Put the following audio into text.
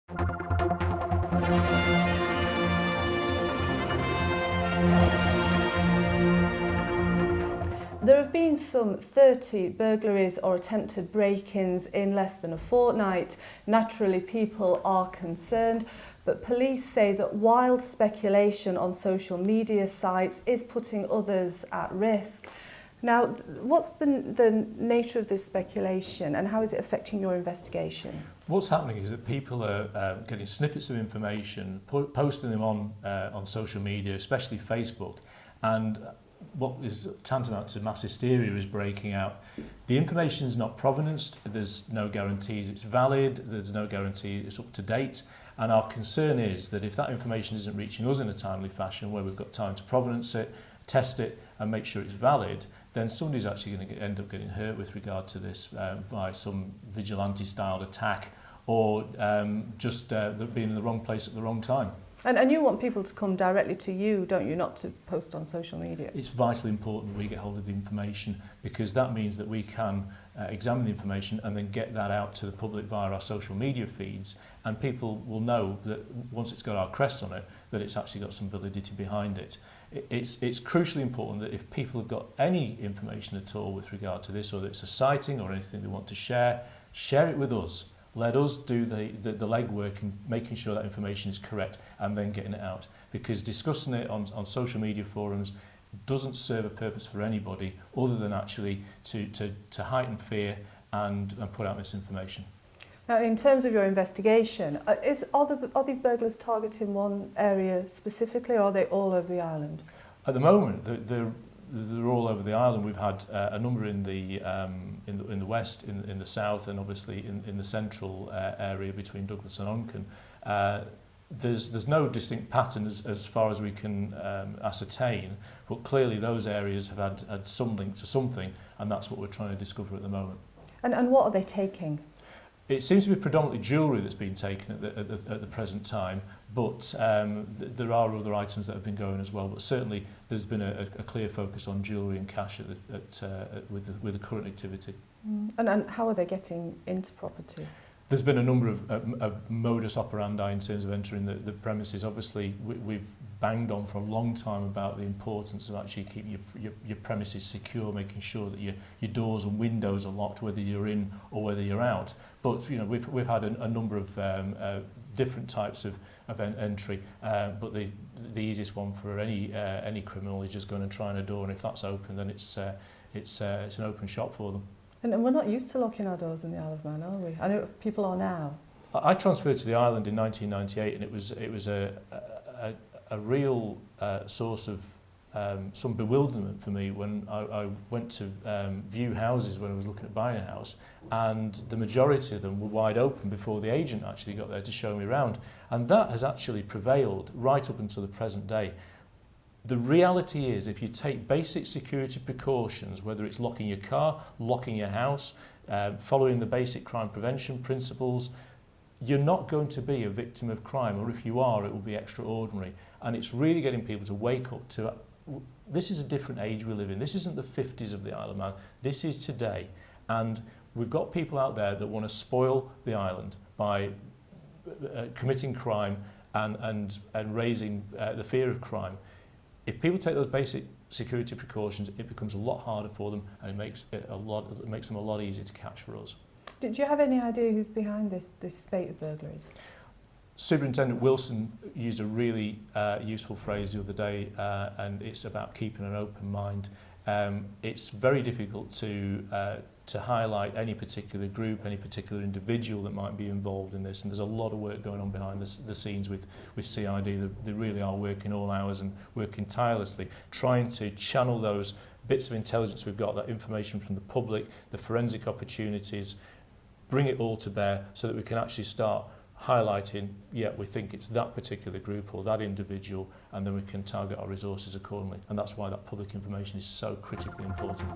There have been some 30 burglaries or attempted break-ins in less than a fortnight. Naturally, people are concerned, but police say that wild speculation on social media sites is putting others at risk. Now, what's the nature of this speculation and how is it affecting your investigation? What's happening is that people are getting snippets of information, posting them on social media, especially Facebook, and what is tantamount to mass hysteria is breaking out. The information is not provenanced, there's no guarantees it's valid, there's no guarantee it's up to date, and our concern is that if that information isn't reaching us in a timely fashion where we've got time to provenance it, test it and make sure it's valid, then somebody's actually going to end up getting hurt with regard to this by some vigilante-styled attack or just being in the wrong place at the wrong time. And you want people to come directly to you, don't you, not to post on social media? It's vitally important that we get hold of the information because that means that we can examine the information and then get that out to the public via our social media feeds, and people will know that once it's got our crest on it, that it's actually got some validity behind it. It's crucially important that if people have got any information at all with regard to this, or that it's a sighting or anything they want to share it with us. Let us do the legwork in making sure that information is correct and then getting it out. Because discussing it on social media forums doesn't serve a purpose for anybody other than actually to heighten fear and put out misinformation. Now, in terms of your investigation, are these burglars targeting one area specifically, or are they all over the island? At the moment, they're all over the island. We've had a number in the west, in the south, and obviously in the central area between Douglas and Onken. There's no distinct pattern as far as we can ascertain, but clearly those areas have had some link to something, and that's what we're trying to discover at the moment. And what are they taking? It seems to be predominantly jewellery that's been taken at the present time, but there are other items that have been going as well. But certainly there's been a clear focus on jewellery and cash with the current activity. And how are they getting into property? There's been a number of modus operandi in terms of entering the premises. Obviously, we've banged on for a long time about the importance of actually keeping your premises secure, making sure that your doors and windows are locked, whether you're in or whether you're out. But you know, we've had a number of different types of entry, but the easiest one for any criminal is just going and trying a door, and if that's open, then it's an open shop for them. And we're not used to locking our doors in the Isle of Man, are we? I know people are now. I transferred to the island in 1998, and it was a real source of some bewilderment for me when I went to view houses when I was looking at buying a house, and the majority of them were wide open before the agent actually got there to show me around, and that has actually prevailed right up until the present day. The reality is, if you take basic security precautions, whether it's locking your car, locking your house, following the basic crime prevention principles, you're not going to be a victim of crime, or if you are, it will be extraordinary. And it's really getting people to wake up to, this is a different age we live in. This isn't the 50s of the Isle of Man. This is today. And we've got people out there that want to spoil the island by committing crime and raising the fear of crime. If people take those basic security precautions, it becomes a lot harder for them, and it makes them a lot easier to catch for us. Did you have any idea who's behind this spate of burglaries? Superintendent Wilson used a really useful phrase the other day, and it's about keeping an open mind. It's very difficult to highlight any particular group, any particular individual that might be involved in this, and there's a lot of work going on behind the scenes with CID. They really are working all hours and working tirelessly, trying to channel those bits of intelligence we've got, that information from the public, the forensic opportunities, bring it all to bear so that we can actually start highlighting, yeah, we think it's that particular group or that individual, and then we can target our resources accordingly. And that's why that public information is so critically important.